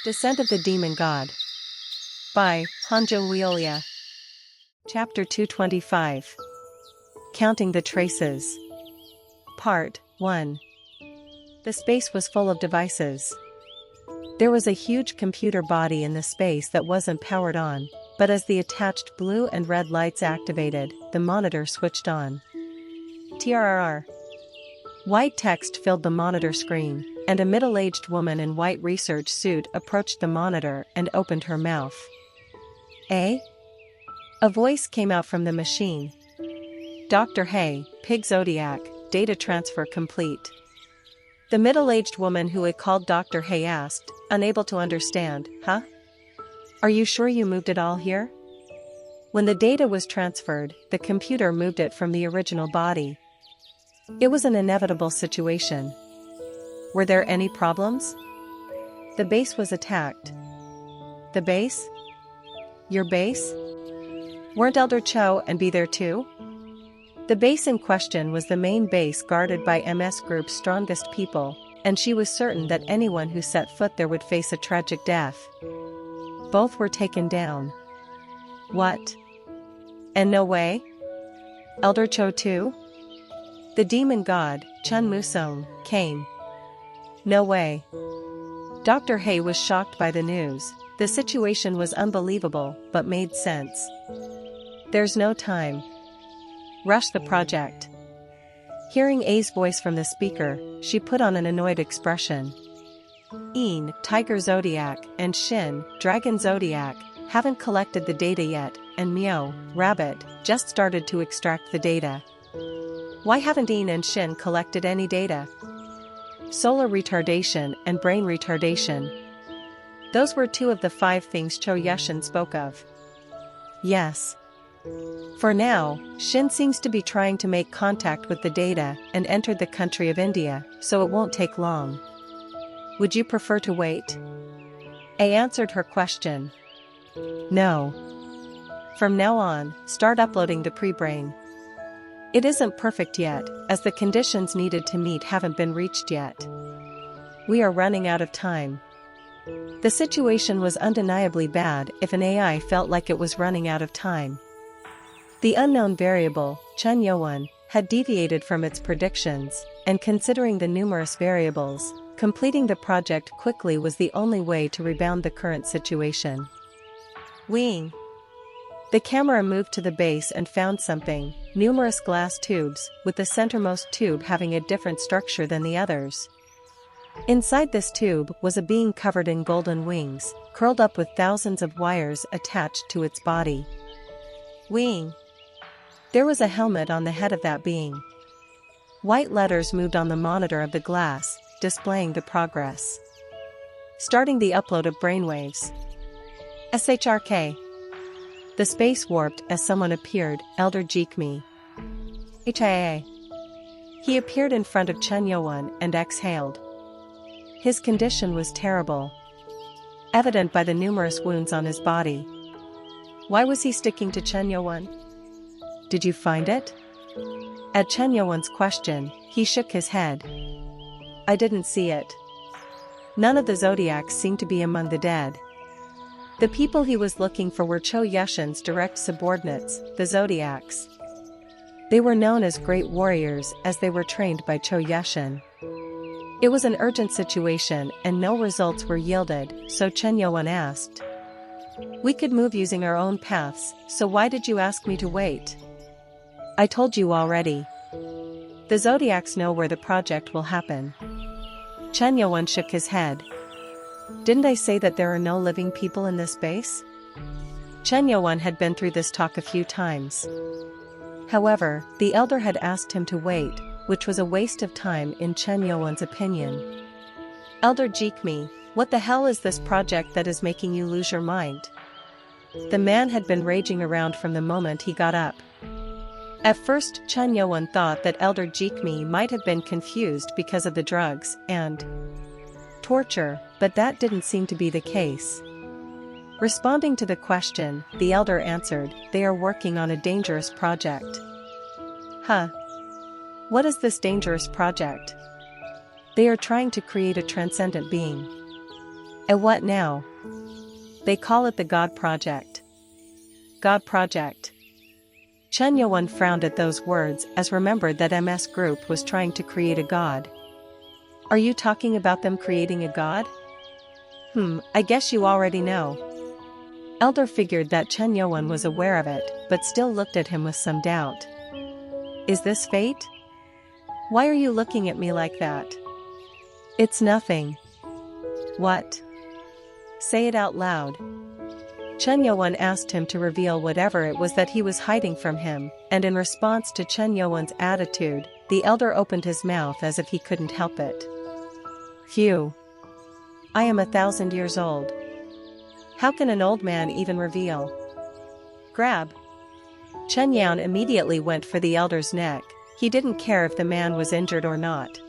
Descent of the Demon God by Hanjo Wiolia. Chapter 225. Counting the Traces. Part 1. The space was full of devices. There was a huge computer body in the space that wasn't powered on, but as the attached blue and red lights activated, the monitor switched on. TRRR. White text filled the monitor screen, and a middle-aged woman in white research suit approached the monitor and opened her mouth. A voice came out from the machine. Dr. Hay, Pig Zodiac, data transfer complete. The middle-aged woman who had called Dr. Hay asked, unable to understand, Huh? Are you sure you moved it all here? When the data was transferred, the computer moved it from the original body. It was an inevitable situation. Were there any problems? The base was attacked. The base? Your base? Weren't Elder Cho and Be there too? The base in question was the main base guarded by MS Group's strongest people, and she was certain that anyone who set foot there would face a tragic death. Both were taken down. What? And no way? Elder Cho too? The demon god, Chun Musong, came. No way. Dr. Hay was shocked by the news. The situation was unbelievable, but made sense. There's no time. Rush the project. Hearing A's voice from the speaker, she put on an annoyed expression. Een, Tiger Zodiac, and Shin, Dragon Zodiac, haven't collected the data yet, and Mio, Rabbit, just started to extract the data. Why haven't Een and Shin collected any data? Solar retardation and brain retardation. Those were two of the 5 things Cho Yushin spoke of. Yes. For now, Shin seems to be trying to make contact with the data and entered the country of India, so it won't take long. Would you prefer to wait? A answered her question. No. From now on, start uploading the pre-brain. It isn't perfect yet, as the conditions needed to meet haven't been reached yet. We are running out of time. The situation was undeniably bad if an AI felt like it was running out of time. The unknown variable, Chun Yoan, had deviated from its predictions, and considering the numerous variables, completing the project quickly was the only way to rebound the current situation. Wing. The camera moved to the base and found something, numerous glass tubes, with the centermost tube having a different structure than the others. Inside this tube was a being covered in golden wings, curled up with thousands of wires attached to its body. Wing. There was a helmet on the head of that being. White letters moved on the monitor of the glass, displaying the progress. Starting the upload of brainwaves. SHRK. The space warped as someone appeared, Elder Jikmi. HIA. He appeared in front of Chun Yoan and exhaled. His condition was terrible, evident by the numerous wounds on his body. Why was he sticking to Chun Yoan? Did you find it? At Chun Yoan's question, he shook his head. I didn't see it. None of the Zodiacs seemed to be among the dead. The people he was looking for were Cho Yushin's direct subordinates, the Zodiacs. They were known as great warriors as they were trained by Cho Yushin. It was an urgent situation and no results were yielded, so Chun Yoan asked. We could move using our own paths, so why did you ask me to wait? I told you already. The Zodiacs know where the project will happen. Chun Yoan shook his head. Didn't I say that there are no living people in this base? Chun Yoan had been through this talk a few times. However, the elder had asked him to wait, which was a waste of time in Chun Yoan's opinion. Elder Jikmi, what the hell is this project that is making you lose your mind? The man had been raging around from the moment he got up. At first Chun Yoan thought that Elder Jikmi might have been confused because of the drugs and torture, but that didn't seem to be the case. Responding to the question, the elder answered, they are working on a dangerous project. Huh? What is this dangerous project? They are trying to create a transcendent being. And what now? They call it the God Project. God Project. Chen Yuan frowned at those words as remembered that MS Group was trying to create a god. Are you talking about them creating a god? I guess you already know. Elder figured that Chen Yuan was aware of it, but still looked at him with some doubt. Is this fate? Why are you looking at me like that? It's nothing. What? Say it out loud. Chen Yuan asked him to reveal whatever it was that he was hiding from him, and in response to Chen Yuan's attitude, the elder opened his mouth as if he couldn't help it. Phew. I am 1,000 years old. How can an old man even reveal? Grab. Chen Yuan immediately went for the elder's neck. He didn't care if the man was injured or not.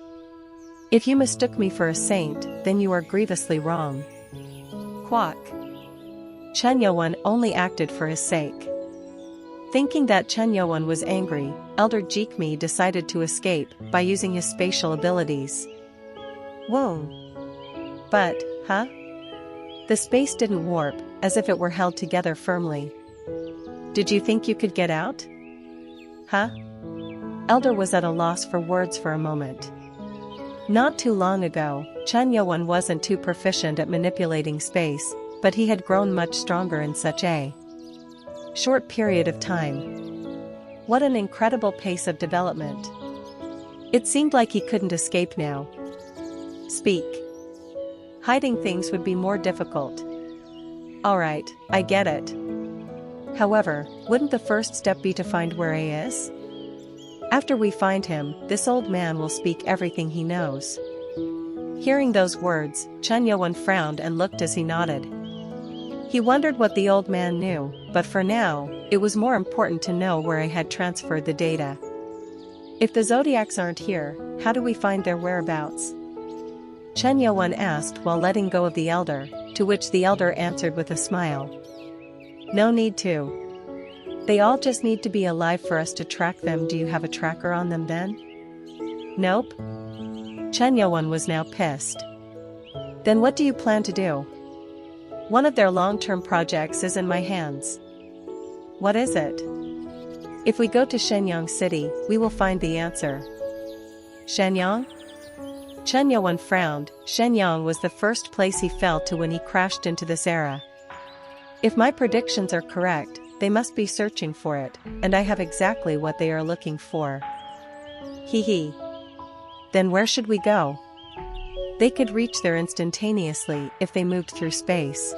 If you mistook me for a saint, then you are grievously wrong. Quack. Chen Yuan only acted for his sake. Thinking that Chen Yuan was angry, Elder Jikmi decided to escape by using his spatial abilities. Whoa. But, huh? The space didn't warp, as if it were held together firmly. Did you think you could get out? Huh? Elder was at a loss for words for a moment. Not too long ago, Chen Yuan wasn't too proficient at manipulating space, but he had grown much stronger in such a short period of time. What an incredible pace of development. It seemed like he couldn't escape now. Speak. Hiding things would be more difficult. Alright, I get it. However, wouldn't the first step be to find where he is? After we find him, this old man will speak everything he knows. Hearing those words, Chen Yuan frowned and looked as he nodded. He wondered what the old man knew, but for now, it was more important to know where he had transferred the data. If the zodiacs aren't here, how do we find their whereabouts? Chen Yuan asked while letting go of the elder, to which the elder answered with a smile. No need to. They all just need to be alive for us to track them. Do you have a tracker on them then? Nope. Chen Yuan was now pissed. Then what do you plan to do? One of their long-term projects is in my hands. What is it? If we go to Shenyang City, we will find the answer. Shenyang? Chen Yuan frowned. Shenyang was the first place he fell to when he crashed into this era. If my predictions are correct, they must be searching for it, and I have exactly what they are looking for. Hee hee. Then where should we go? They could reach there instantaneously if they moved through space.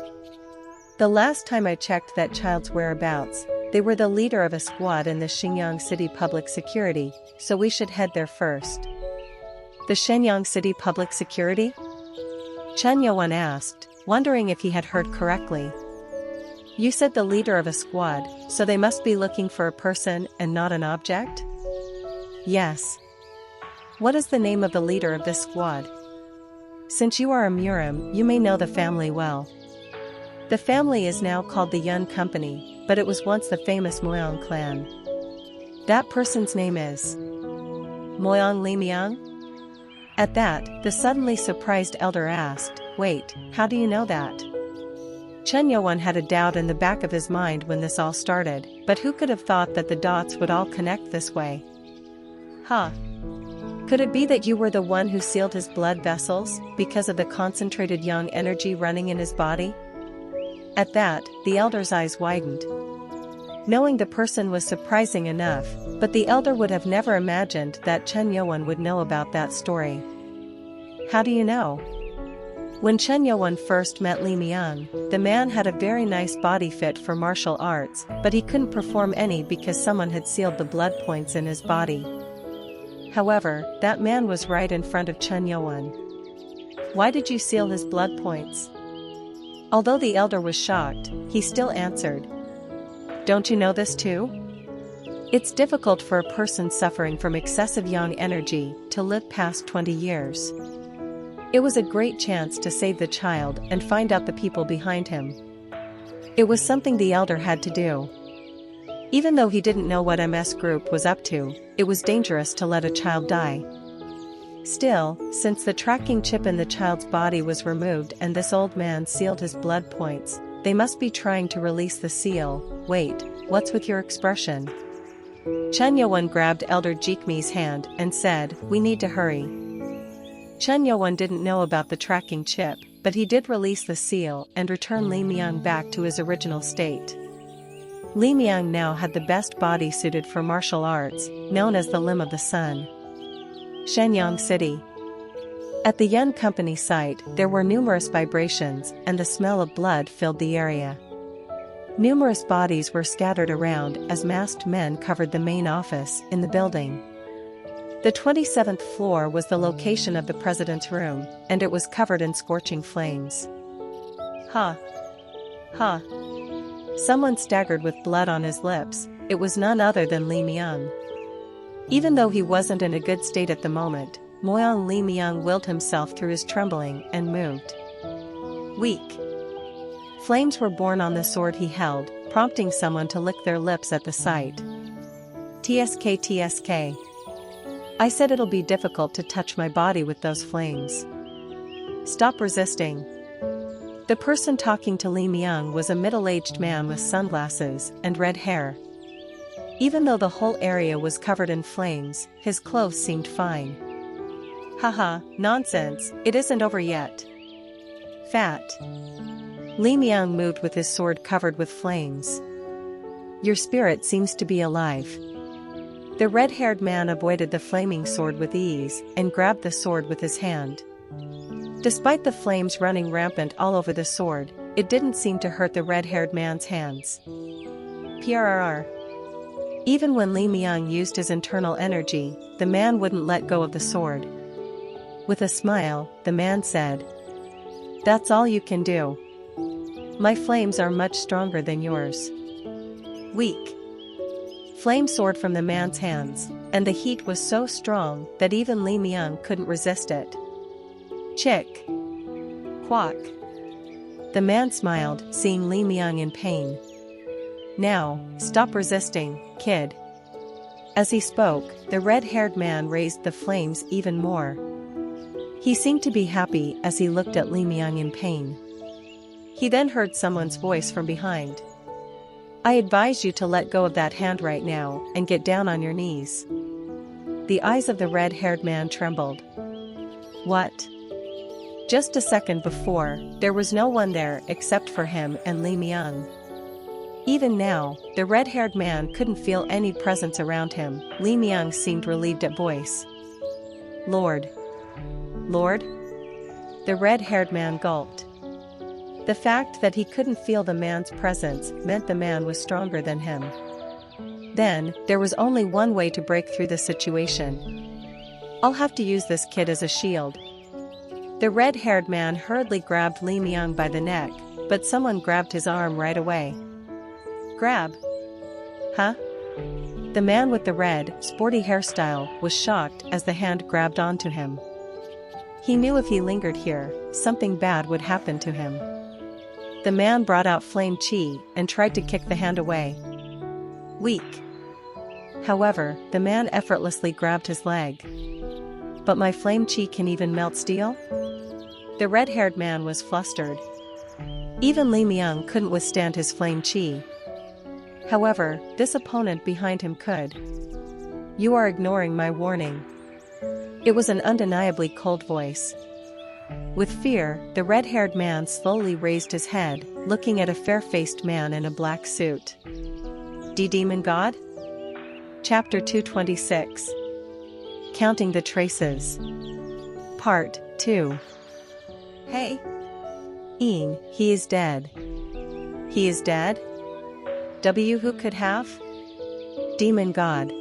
The last time I checked that child's whereabouts, they were the leader of a squad in the Shenyang City Public Security, so we should head there first. The Shenyang City Public Security? Chen Yuan asked, wondering if he had heard correctly. You said the leader of a squad, so they must be looking for a person and not an object? Yes. What is the name of the leader of this squad? Since you are a Murim, you may know the family well. The family is now called the Yun Company, but it was once the famous Moyang clan. That person's name is Moyang Limiang? At that, the suddenly surprised elder asked, wait, how do you know that? Chen Yuan had a doubt in the back of his mind when this all started, but who could have thought that the dots would all connect this way? Huh. Could it be that you were the one who sealed his blood vessels, because of the concentrated yang energy running in his body? At that, the elder's eyes widened. Knowing the person was surprising enough, but the elder would have never imagined that Chen Yuan would know about that story. How do you know? When Chen Yuan first met Li Miang, the man had a very nice body fit for martial arts, but he couldn't perform any because someone had sealed the blood points in his body. However, that man was right in front of Chen Yuan. Why did you seal his blood points? Although the elder was shocked, he still answered. Don't you know this too? It's difficult for a person suffering from excessive yang energy to live past 20 years. It was a great chance to save the child and find out the people behind him. It was something the elder had to do. Even though he didn't know what MS Group was up to, it was dangerous to let a child die. Still, since the tracking chip in the child's body was removed and this old man sealed his blood points, they must be trying to release the seal. Wait, what's with your expression? Chun Yo-won grabbed Elder Jikmi's hand and said, "We need to hurry." Chun Yo-won didn't know about the tracking chip, but he did release the seal and return Lee Myung back to his original state. Lee Myung now had the best body suited for martial arts, known as the Limb of the Sun. Shenyang City. At the Yun Company site, there were numerous vibrations, and the smell of blood filled the area. Numerous bodies were scattered around as masked men covered the main office in the building. The 27th floor was the location of the president's room, and it was covered in scorching flames. Ha! Ha! Someone staggered with blood on his lips. It was none other than Lee Myung. Even though he wasn't in a good state at the moment, Moyang Lee Myung willed himself through his trembling and moved. Weak. Flames were born on the sword he held, prompting someone to lick their lips at the sight. TSK TSK. I said it'll be difficult to touch my body with those flames. Stop resisting. The person talking to Lee Myung was a middle-aged man with sunglasses and red hair. Even though the whole area was covered in flames, his clothes seemed fine. Haha, nonsense, it isn't over yet. Fat. Lee Myung moved with his sword covered with flames. Your spirit seems to be alive. The red-haired man avoided the flaming sword with ease and grabbed the sword with his hand. Despite the flames running rampant all over the sword, it didn't seem to hurt the red-haired man's hands. PRR. Even when Lee Myung used his internal energy, the man wouldn't let go of the sword. With a smile, the man said, "That's all you can do. My flames are much stronger than yours." Weak. Flame soared from the man's hands, and the heat was so strong that even Lee Myung couldn't resist it. Chick. Quack. The man smiled, seeing Lee Myung in pain. Now, stop resisting, kid. As he spoke, the red-haired man raised the flames even more. He seemed to be happy as he looked at Lee Myung in pain. He then heard someone's voice from behind. I advise you to let go of that hand right now and get down on your knees. The eyes of the red-haired man trembled. What? Just a second before, there was no one there except for him and Lee Myung. Even now, the red-haired man couldn't feel any presence around him. Lee Myung seemed relieved at voice. Lord. Lord? The red-haired man gulped. The fact that he couldn't feel the man's presence meant the man was stronger than him. Then, there was only one way to break through the situation. I'll have to use this kid as a shield. The red-haired man hurriedly grabbed Lee Myung by the neck, but someone grabbed his arm right away. Grab? Huh? The man with the red, sporty hairstyle was shocked as the hand grabbed onto him. He knew if he lingered here, something bad would happen to him. The man brought out flame chi and tried to kick the hand away. Weak. However, the man effortlessly grabbed his leg. But my flame chi can even melt steel? The red-haired man was flustered. Even Lee Myung couldn't withstand his flame chi. However, this opponent behind him could. You are ignoring my warning. It was an undeniably cold voice. With fear, the red-haired man slowly raised his head, looking at a fair-faced man in a black suit. Demon God? Chapter 226. Counting the Traces. Part 2. Hey. Ing, he is dead. He is dead? Who could have? Demon God.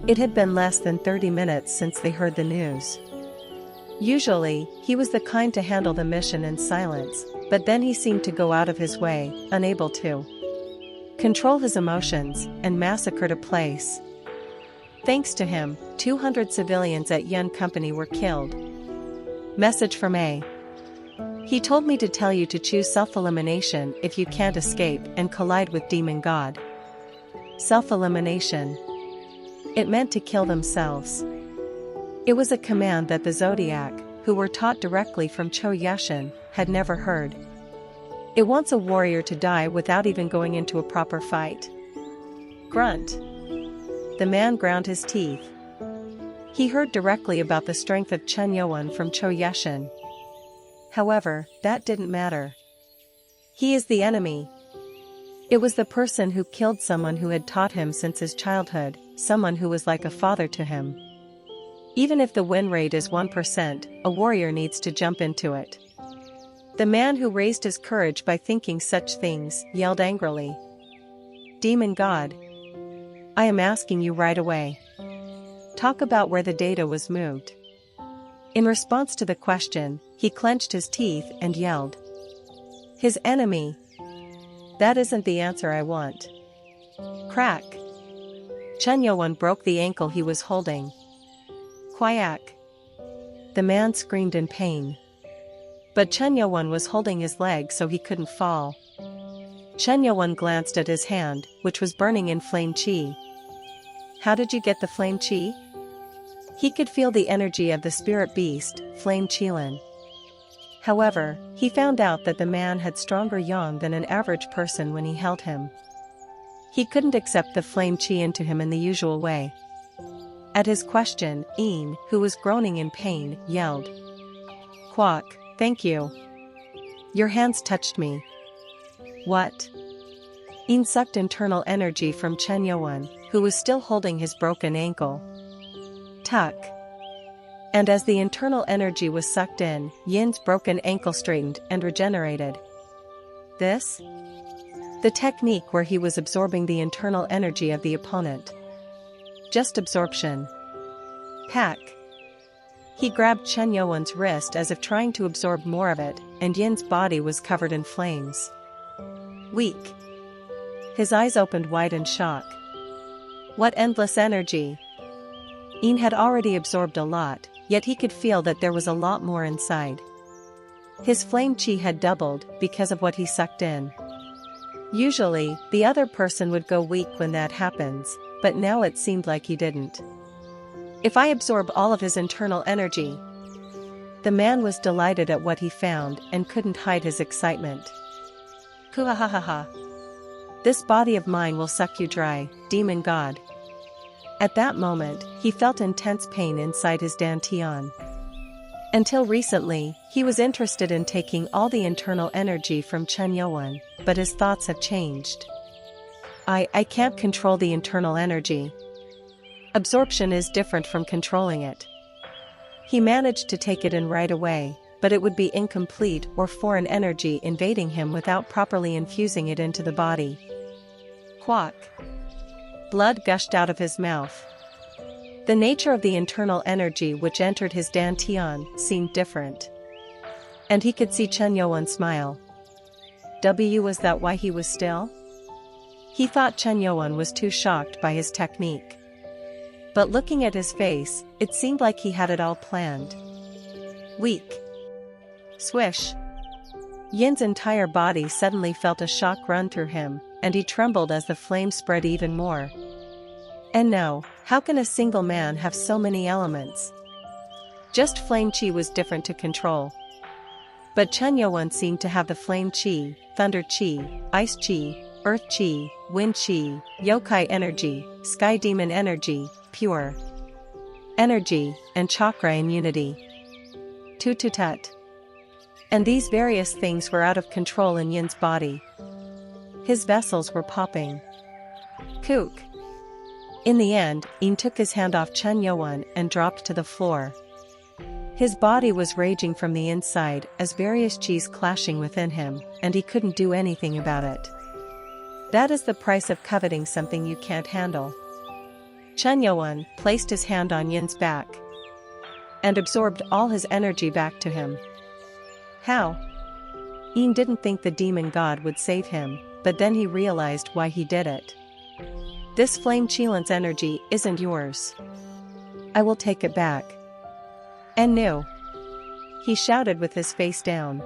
It had been less than 30 minutes since they heard the news. Usually, he was the kind to handle the mission in silence, but then he seemed to go out of his way, unable to control his emotions, and massacred a place. Thanks to him, 200 civilians at Yun Company were killed. Message from A. He told me to tell you to choose self-elimination if you can't escape and collide with Demon God. Self-elimination. It meant to kill themselves. It was a command that the Zodiac, who were taught directly from Cho Yeshin, had never heard. It wants a warrior to die without even going into a proper fight. Grunt. The man ground his teeth. He heard directly about the strength of Chen Yuan from Cho Yeshin. However, that didn't matter. He is the enemy. It was the person who killed someone who had taught him since his childhood, someone who was like a father to him. Even if the win rate is 1%, a warrior needs to jump into it. The man who raised his courage by thinking such things yelled angrily. Demon God. I am asking you right away. Talk about where the data was moved. In response to the question, he clenched his teeth and yelled. His enemy. That isn't the answer I want. Crack. Chen Yuan broke the ankle he was holding. Quack. The man screamed in pain. But Chen Yuan was holding his leg so he couldn't fall. Chen Yuan glanced at his hand, which was burning in flame qi. How did you get the flame qi? He could feel the energy of the spirit beast, Flame Qilin. However, he found out that the man had stronger yang than an average person when he held him. He couldn't accept the flame qi into him in the usual way. At his question, Yin, who was groaning in pain, yelled. Quack, thank you. Your hands touched me. What? Yin sucked internal energy from Chen Yuan, who was still holding his broken ankle. Tuck. And as the internal energy was sucked in, Yin's broken ankle straightened and regenerated. This? The technique where he was absorbing the internal energy of the opponent. Just absorption. Hack. He grabbed Chen Yuan's wrist as if trying to absorb more of it, and Yin's body was covered in flames. Weak. His eyes opened wide in shock. What endless energy! Yin had already absorbed a lot, yet he could feel that there was a lot more inside. His flame qi had doubled because of what he sucked in. Usually, the other person would go weak when that happens, but now it seemed like he didn't. If I absorb all of his internal energy. The man was delighted at what he found and couldn't hide his excitement. Kuhahaha. This body of mine will suck you dry, demon god. At that moment, he felt intense pain inside his dantian. Until recently, he was interested in taking all the internal energy from Chen Yuan, but his thoughts have changed. I can't control the internal energy. Absorption is different from controlling it. He managed to take it in right away, but it would be incomplete or foreign energy invading him without properly infusing it into the body. Quack. Blood gushed out of his mouth. The nature of the internal energy which entered his dantian seemed different. And he could see Chen Yuan smile. Was that why he was still? He thought Chen Yuan was too shocked by his technique. But looking at his face, it seemed like he had it all planned. Weak. Swish. Yin's entire body suddenly felt a shock run through him, and he trembled as the flame spread even more. And no, how can a single man have so many elements? Just flame qi was different to control. But Chen Yuan seemed to have the flame qi, thunder qi, ice qi, earth qi, wind qi, yokai energy, sky demon energy, pure energy, and chakra in unity. Tututut. And these various things were out of control in Yin's body. His vessels were popping. Kook. In the end, Yin took his hand off Chen Yuan and dropped to the floor. His body was raging from the inside as various qis clashing within him, and he couldn't do anything about it. That is the price of coveting something you can't handle. Chen Yuan placed his hand on Yin's back and absorbed all his energy back to him. How? Yin didn't think the demon god would save him, but then he realized why he did it. This flame Qilin's energy isn't yours. I will take it back. And no. He shouted with his face down.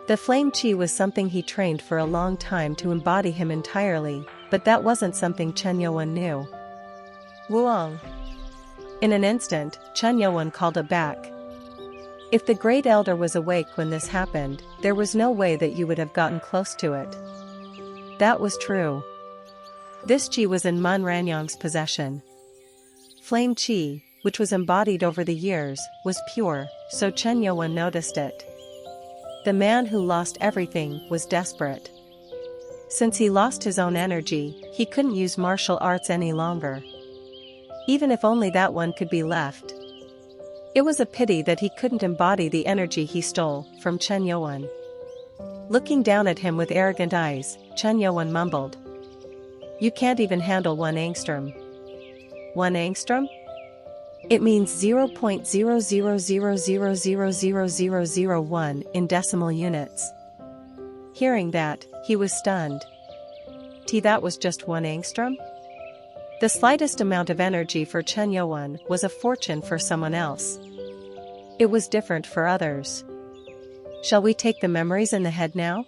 The flame qi was something he trained for a long time to embody him entirely, but that wasn't something Chen Yuan knew. Wuong. In an instant, Chen Yuan called it back. If the Great Elder was awake when this happened, there was no way that you would have gotten close to it. That was true. This qi was in Man Ranyang's possession. Flame qi, which was embodied over the years, was pure, so Chen Yuan noticed it. The man who lost everything was desperate. Since he lost his own energy, he couldn't use martial arts any longer. Even if only that one could be left. It was a pity that he couldn't embody the energy he stole from Chen Yuan. Looking down at him with arrogant eyes, Chen Yuan mumbled. You can't even handle 1 angstrom. 1 angstrom? It means 0.0000000001 in decimal units. Hearing that, he was stunned. That was just 1 angstrom? The slightest amount of energy for Chen Yuan was a fortune for someone else. It was different for others. Shall we take the memories in the head now?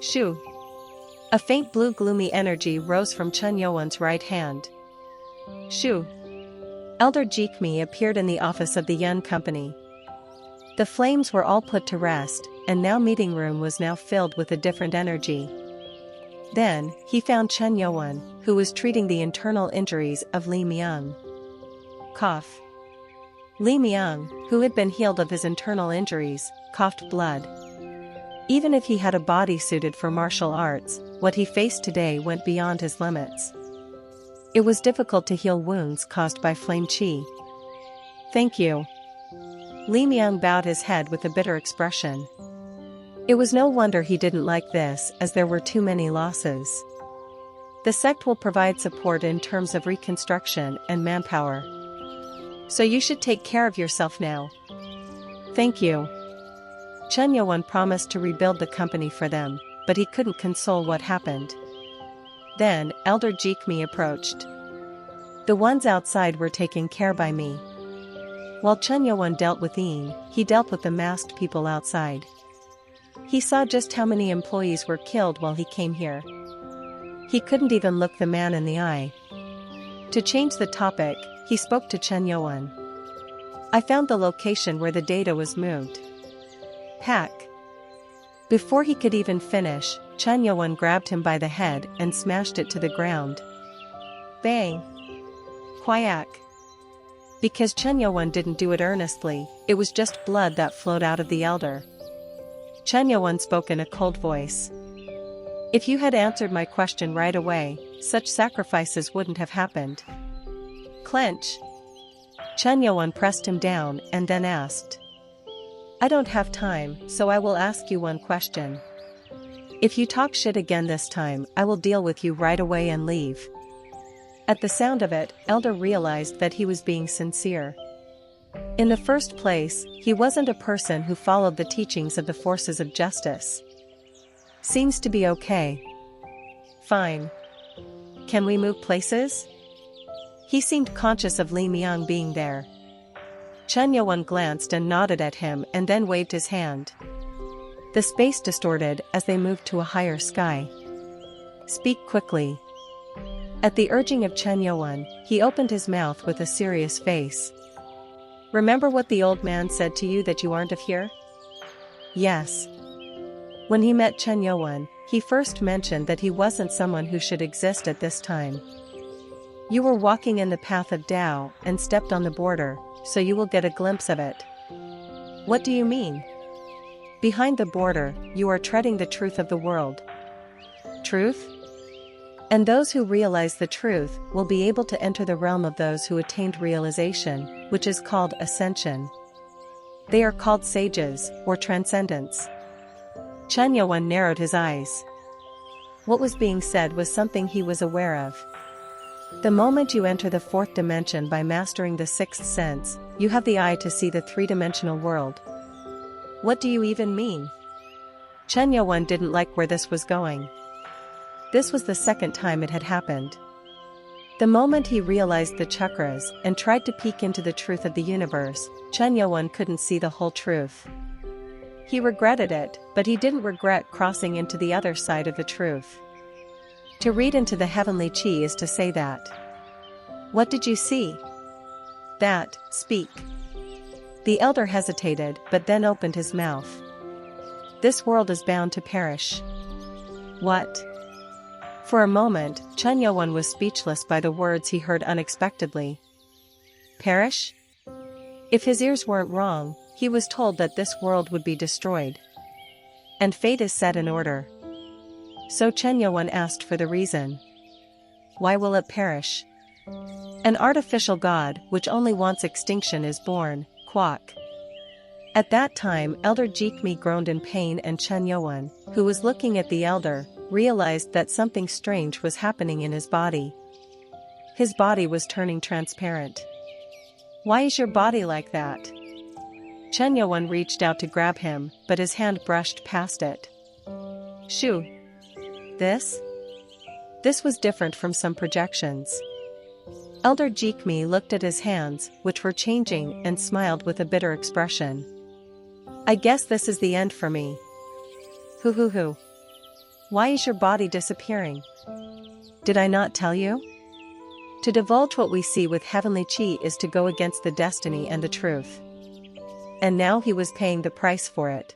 Shoo! A faint blue gloomy energy rose from Chen Yuan's right hand. Shoo! Elder Jikmi appeared in the office of the Yun Company. The flames were all put to rest, and now meeting room was now filled with a different energy. Then, he found Chen Yuan, who was treating the internal injuries of Li Miang. Cough. Li Miang, who had been healed of his internal injuries, coughed blood. Even if he had a body suited for martial arts, what he faced today went beyond his limits. It was difficult to heal wounds caused by flame qi. Thank you. Li Miang bowed his head with a bitter expression. It was no wonder he didn't like this, as there were too many losses. The sect will provide support in terms of reconstruction and manpower. So you should take care of yourself now. Thank you. Chen Yuan promised to rebuild the company for them, but he couldn't console what happened. Then, Elder Jikmi approached. The ones outside were taken care by me. While Chen Yuan dealt with Ying, he dealt with the masked people outside. He saw just how many employees were killed while he came here. He couldn't even look the man in the eye. To change the topic, he spoke to Chen Yuan. I found the location where the data was moved. Hack. Before he could even finish, Chen Yuan grabbed him by the head and smashed it to the ground. Bang! Quack! Because Chen Yuan didn't do it earnestly, it was just blood that flowed out of the elder. Chen Yuan spoke in a cold voice. If you had answered my question right away, such sacrifices wouldn't have happened. Clench. Chen Yuan pressed him down and then asked. I don't have time, so I will ask you one question. If you talk shit again this time, I will deal with you right away and leave. At the sound of it, Elder realized that he was being sincere. In the first place, he wasn't a person who followed the teachings of the forces of justice. Seems to be okay. Fine. Can we move places? He seemed conscious of Li Miang being there. Chen Yuan glanced and nodded at him and then waved his hand. The space distorted as they moved to a higher sky. Speak quickly. At the urging of Chen Yuan, he opened his mouth with a serious face. Remember what the old man said to you that you aren't of here? Yes. When he met Chen Yuan, he first mentioned that he wasn't someone who should exist at this time. You were walking in the path of Tao and stepped on the border, so you will get a glimpse of it. What do you mean? Behind the border, you are treading the truth of the world. Truth? And those who realize the truth will be able to enter the realm of those who attained realization, which is called ascension. They are called sages, or transcendents. Chen Yuan narrowed his eyes. What was being said was something he was aware of. The moment you enter the fourth dimension by mastering the sixth sense, you have the eye to see the three-dimensional world. What do you even mean? Chen Yuan didn't like where this was going. This was the second time it had happened. The moment he realized the chakras and tried to peek into the truth of the universe, Chen Yuan couldn't see the whole truth. He regretted it, but he didn't regret crossing into the other side of the truth. To read into the heavenly qi is to say that. What did you see? Speak. The elder hesitated but then opened his mouth. This world is bound to perish. What? For a moment, Chun Yo-won was speechless by the words he heard unexpectedly. Perish? If his ears weren't wrong, he was told that this world would be destroyed. And fate is set in order. So Chun Yo-won asked for the reason. Why will it perish? An artificial god which only wants extinction is born, quack. At that time Elder Jikmi groaned in pain and Chun Yo-won, who was looking at the elder, realized that something strange was happening in his body. His body was turning transparent. Why is your body like that? Chun Yo-won reached out to grab him, but his hand brushed past it. Shoo! This was different from some projections. Elder Jikmi looked at his hands, which were changing, and smiled with a bitter expression. I guess this is the end for me. Hoo. Why is your body disappearing? Did I not tell you? To divulge what we see with heavenly chi is to go against the destiny and the truth. And now he was paying the price for it.